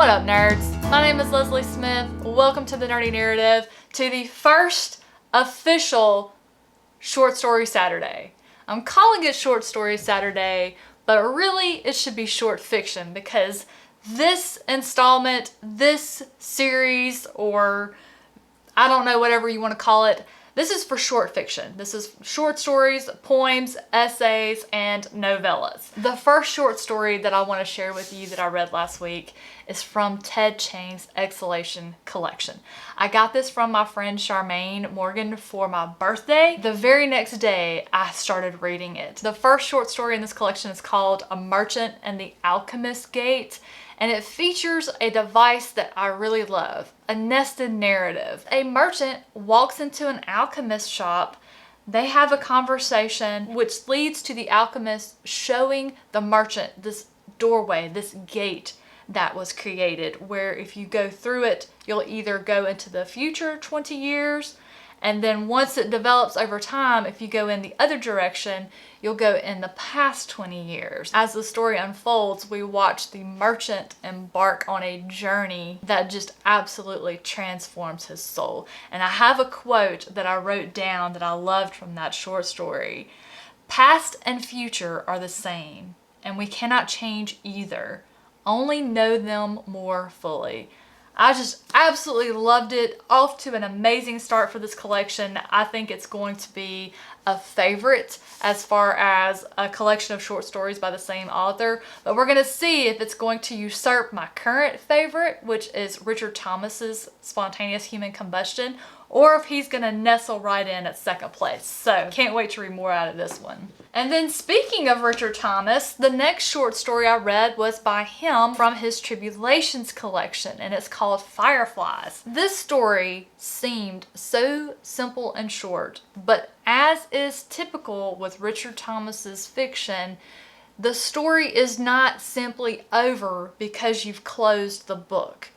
What up, nerds? My name is Leslie Smith. Welcome to the Nerdy Narrative, to the first official Short Story Saturday. I'm calling it Short Story Saturday, but really it should be short fiction because this installment, this series, or I don't know, whatever you want to call it, this is for short fiction. This is short stories, poems, essays, and novellas. The first short story that I want to share with you that I read last week is from Ted Chiang's Exhalation collection. I got this from my friend Charmaine Morgan for my birthday. The very next day, I started reading it. The first short story in this collection is called A Merchant and the Alchemist Gate, and it features a device that I really love, a nested narrative. A merchant walks into an alchemist shop. They have a conversation which leads to the alchemist showing the merchant this doorway, this gate that was created, where if you go through it, you'll either go into the future 20 years, and then once it develops over time, if you go in the other direction, you'll go in the past 20 years. As the story unfolds, we watch the merchant embark on a journey that just absolutely transforms his soul. And I have a quote that I wrote down that I loved from that short story. "Past and future are the same, and we cannot change either. Only know them more fully." I just absolutely loved it. Off to an amazing start for this collection. I think it's going to be a favorite as far as a collection of short stories by the same author, but we're going to see if it's going to usurp my current favorite, which is Richard Thomas's Spontaneous Human Combustion, or if he's going to nestle right in at second place. So can't wait to read more out of this one. And then speaking of Richard Thomas, the next short story I read was by him from his Tribulations collection, and it's called Fireflies. This story seemed so simple and short, but as is typical with Richard Thomas's fiction, the story is not simply over because you've closed the book.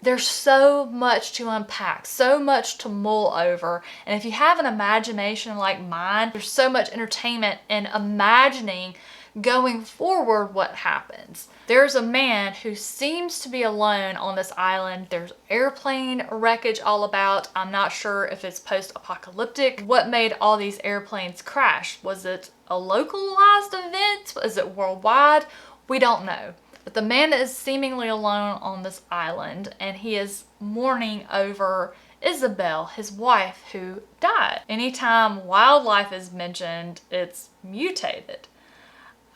There's so much to unpack, so much to mull over. And if you have an imagination like mine, there's so much entertainment in imagining going forward what happens. There's a man who seems to be alone on this island. There's airplane wreckage all about. I'm not sure if it's post-apocalyptic. What made all these airplanes crash? Was it a localized event? Is it worldwide? We don't know. But the man is seemingly alone on this island, and he is mourning over Isabel, his wife, who died. Anytime wildlife is mentioned, it's mutated.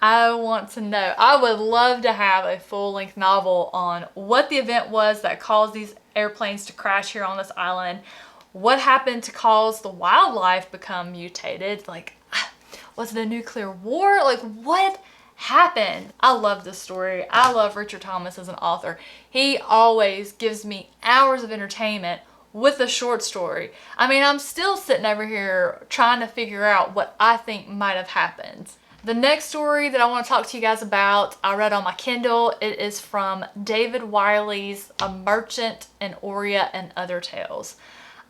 I want to know. I would love to have a full-length novel on what the event was that caused these airplanes to crash here on this island. What happened to cause the wildlife become mutated? Like, was it a nuclear war? Like, what happened? I love this story. I love Richard Thomas as an author. He always gives me hours of entertainment with a short story. I mean, I'm still sitting over here trying to figure out what I think might have happened. The next story that I want to talk to you guys about, I read on my Kindle. It is from David Wiley's A Merchant and Orea and Other Tales.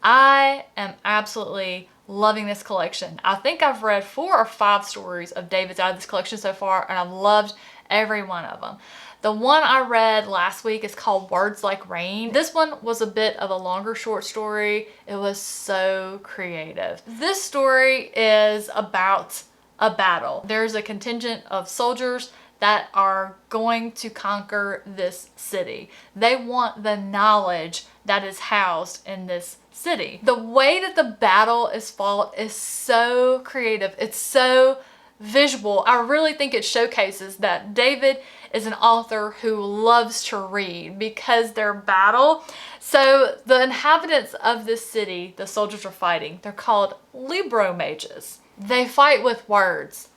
I am absolutely loving this collection. I think I've read 4 or 5 stories of David's out of this collection so far, and I've loved every one of them. The one I read last week is called Words Like Rain. This one was a bit of a longer short story. It was so creative. This story is about a battle. There's a contingent of soldiers that are going to conquer this city. They want the knowledge that is housed in this city. The way that the battle is fought is so creative. It's so visual. I really think it showcases that David is an author who loves to read because their battle. So the inhabitants of this city, the soldiers are fighting, they're called Libro mages. They fight with words,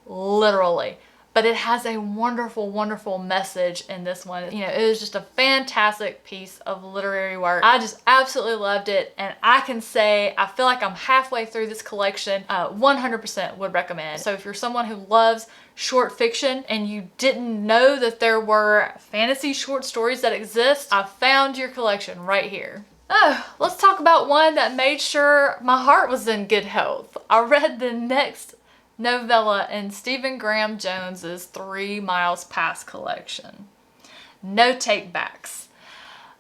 literally. But it has a wonderful, wonderful message in this one. You know, it was just a fantastic piece of literary work. I just absolutely loved it. And I can say, I feel like I'm halfway through this collection. 100% would recommend. So if you're someone who loves short fiction and you didn't know that there were fantasy short stories that exist, I found your collection right here. Oh, let's talk about one that made sure my heart was in good health. I read the next novella in Stephen Graham Jones's 3 Miles Past collection. No Takebacks.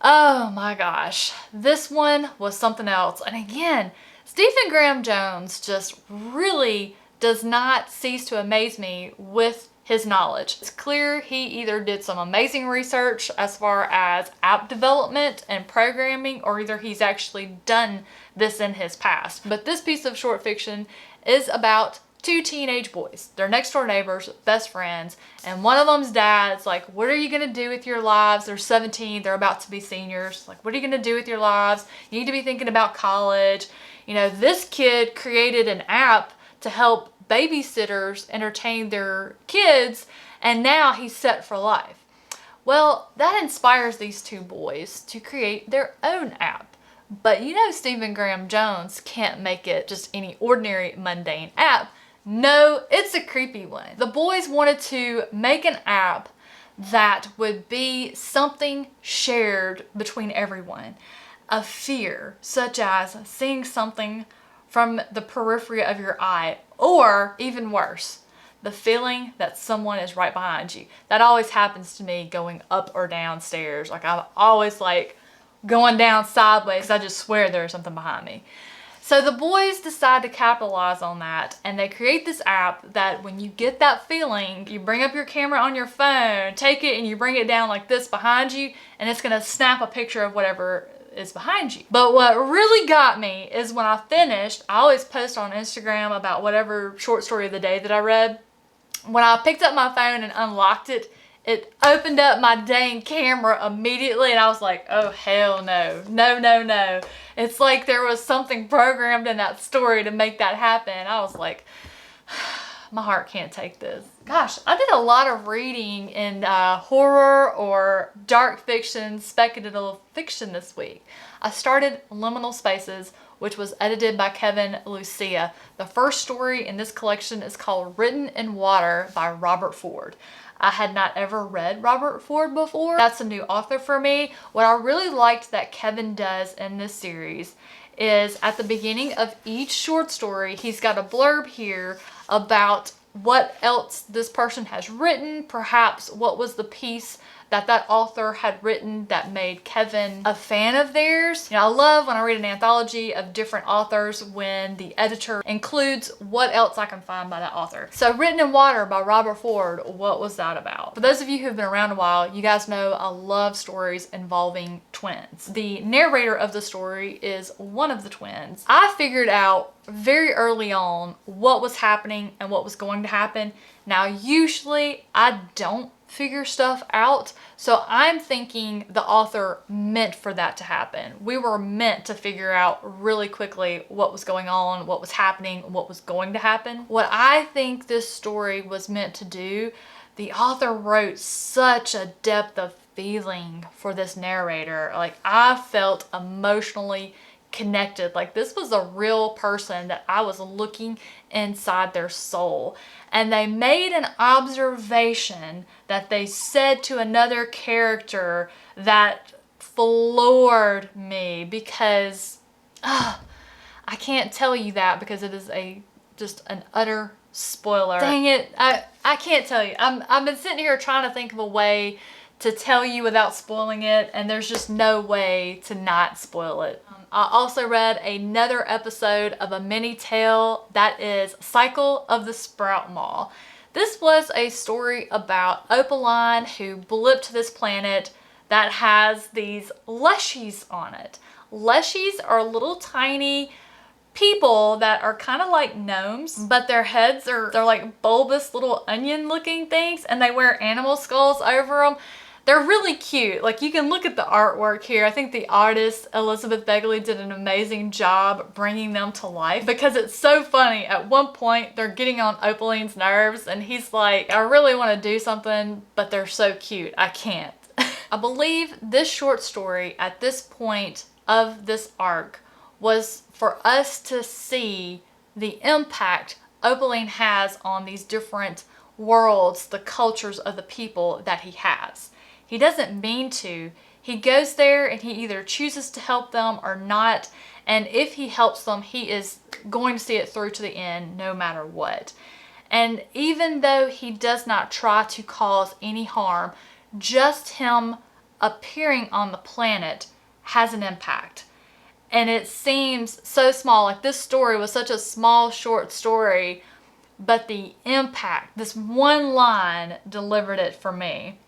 Oh my gosh, this one was something else. And again, Stephen Graham Jones just really does not cease to amaze me with his knowledge. It's clear he either did some amazing research as far as app development and programming, or either he's actually done this in his past. But this piece of short fiction is about two teenage boys. They're next door neighbors, best friends, and one of them's dad's like, what are you gonna do with your lives? They're 17, they're about to be seniors. Like, what are you gonna do with your lives? You need to be thinking about college. You know, this kid created an app to help babysitters entertain their kids, and now he's set for life. Well, that inspires these two boys to create their own app. But you know, Stephen Graham Jones can't make it just any ordinary mundane app. No, it's a creepy one. The boys wanted to make an app that would be something shared between everyone. A fear, such as seeing something from the periphery of your eye, or even worse, the feeling that someone is right behind you. That always happens to me going up or down stairs. Like, I'm always like going down sideways because I just swear there's something behind me. So the boys decide to capitalize on that, and they create this app that when you get that feeling, you bring up your camera on your phone, take it, and you bring it down like this behind you, and it's gonna snap a picture of whatever is behind you. But what really got me is when I finished, I always post on Instagram about whatever short story of the day that I read. When I picked up my phone and unlocked it, it opened up my dang camera immediately, and I was like, oh hell no, no, no, no. It's like there was something programmed in that story to make that happen. I was like, my heart can't take this. Gosh, I did a lot of reading in horror or dark fiction, speculative fiction this week. I started Liminal Spaces, which was edited by Kevin Lucia. The first story in this collection is called Written in Water by Robert Ford. I had not ever read Robert Ford before. That's a new author for me. What I really liked that Kevin does in this series is at the beginning of each short story, he's got a blurb here about what else this person has written, perhaps what was the piece that that author had written that made Kevin a fan of theirs. You know, I love when I read an anthology of different authors when the editor includes what else I can find by that author. So Written in Water by Robert Ford, what was that about? For those of you who've been around a while, you guys know I love stories involving twins. The narrator of the story is one of the twins. I figured out very early on what was happening and what was going to happen. Now, usually I don't figure stuff out, so I'm thinking the author meant for that to happen. We were meant to figure out really quickly what was going on, what was happening, what was going to happen. What I think this story was meant to do, the author wrote such a depth of feeling for this narrator. Like, I felt emotionally connected. Like, this was a real person that I was looking inside their soul. And they made an observation that they said to another character that floored me, because I can't tell you that because it is just an utter spoiler. Dang it, I can't tell you. I've been sitting here trying to think of a way to tell you without spoiling it, and there's just no way to not spoil it. I also read another episode of a mini tale that is Cycle of the Sprout Maul. This was a story about Opaline who blipped to this planet that has these leshies on it. Leshies are little tiny people that are kind of like gnomes, but their heads they're like bulbous little onion looking things, and they wear animal skulls over them. They're really cute. Like, you can look at the artwork here. I think the artist, Elizabeth Begley, did an amazing job bringing them to life, because it's so funny. At one point, they're getting on Opaline's nerves, and he's like, I really want to do something, but they're so cute. I can't. I believe this short story at this point of this arc was for us to see the impact Opaline has on these different worlds, the cultures of the people that he has. He doesn't mean to. He goes there and he either chooses to help them or not. And if he helps them, he is going to see it through to the end no matter what. And even though he does not try to cause any harm, just him appearing on the planet has an impact. And it seems so small, like this story was such a small, short story, but the impact, this one line delivered it for me.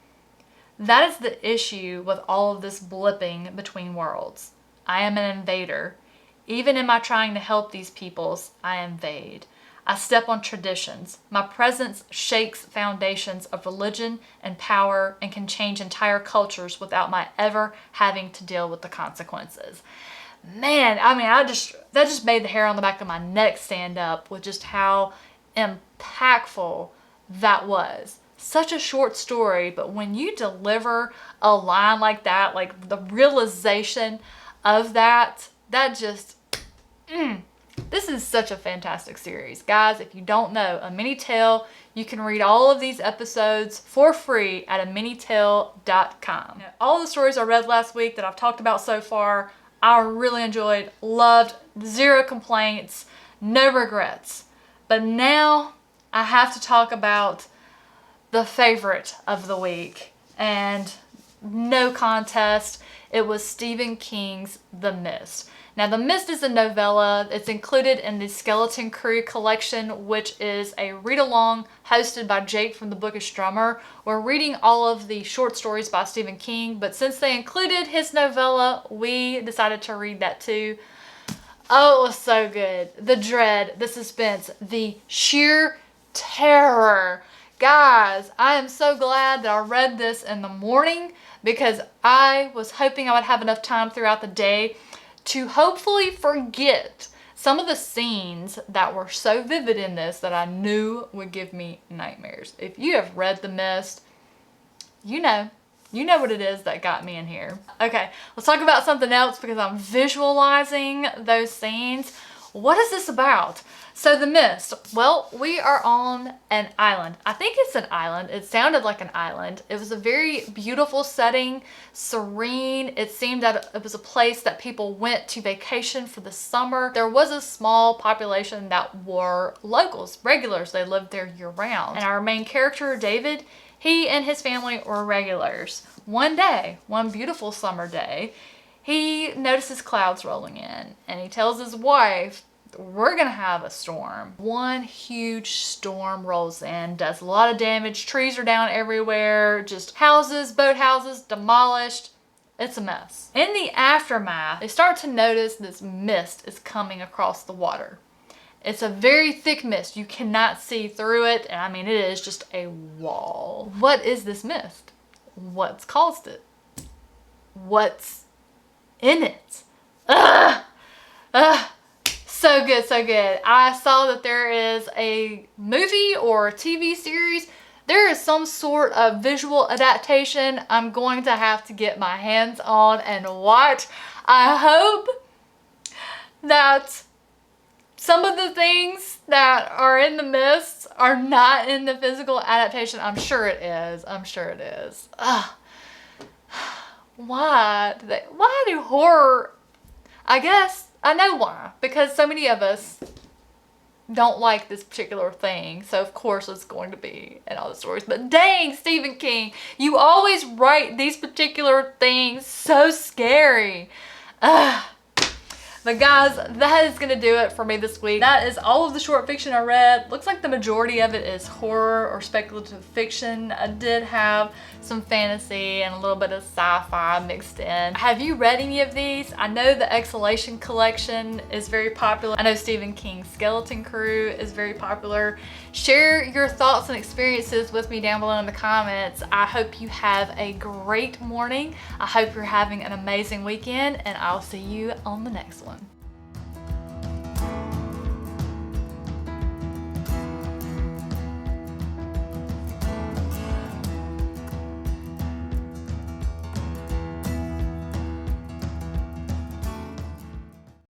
That is the issue with all of this blipping between worlds. I am an invader. Even in my trying to help these peoples, I invade. I step on traditions. My presence shakes foundations of religion and power and can change entire cultures without my ever having to deal with the consequences. Man, I mean, that just made the hair on the back of my neck stand up with just how impactful that was. Such a short story, but when you deliver a line like that, like the realization of that just, this is such a fantastic series. Guys, if you don't know, A Mini Tale, you can read all of these episodes for free at aminitale.com. All the stories I read last week that I've talked about so far, I really enjoyed, loved, zero complaints, no regrets. But now I have to talk about the favorite of the week, and no contest, it was Stephen King's The Mist. Now, The Mist is a novella. It's included in the Skeleton Crew collection, which is a read-along hosted by Jake from the Bookish Drummer. We're reading all of the short stories by Stephen King, but since they included his novella, we decided to read that too. Oh, it was so good. The dread, the suspense, the sheer terror. Guys, I am so glad that I read this in the morning because I was hoping I would have enough time throughout the day to hopefully forget some of the scenes that were so vivid in this that I knew would give me nightmares. If you have read The Mist, you know what it is that got me in here. Okay, let's talk about something else because I'm visualizing those scenes. What is this about? So The Mist, well, we are on an island. I think it's an island. It sounded like an island. It was a very beautiful setting, serene. It seemed that it was a place that people went to vacation for the summer. There was a small population that were locals, regulars. They lived there year round. And our main character, David, he and his family were regulars. One day, one beautiful summer day, he notices clouds rolling in and he tells his wife, we're gonna have a storm. One huge storm rolls in, does a lot of damage. Trees are down everywhere, just houses, boat houses demolished. It's a mess. In the aftermath, they start to notice this mist is coming across the water. It's a very thick mist. You cannot see through it. And I mean, it is just a wall. What is this mist? What's caused it? What's in it? Ugh! Ugh! So good, so good. I saw that there is a movie or a TV series. There is some sort of visual adaptation I'm going to have to get my hands on and watch. I hope that some of the things that are in The Mist are not in the physical adaptation. I'm sure it is. I'm sure it is. Ugh. Why do horror, I guess, I know why, because so many of us don't like this particular thing, so of course it's going to be in all the stories. But dang, Stephen King, you always write these particular things so scary. Ugh. But guys, that is going to do it for me this week. That is all of the short fiction I read. Looks like the majority of it is horror or speculative fiction. I did have some fantasy and a little bit of sci-fi mixed in. Have you read any of these? I know the Exhalation collection is very popular. I know Stephen King's Skeleton Crew is very popular. Share your thoughts and experiences with me down below in the comments. I hope you have a great morning. I hope you're having an amazing weekend, and I'll see you on the next one.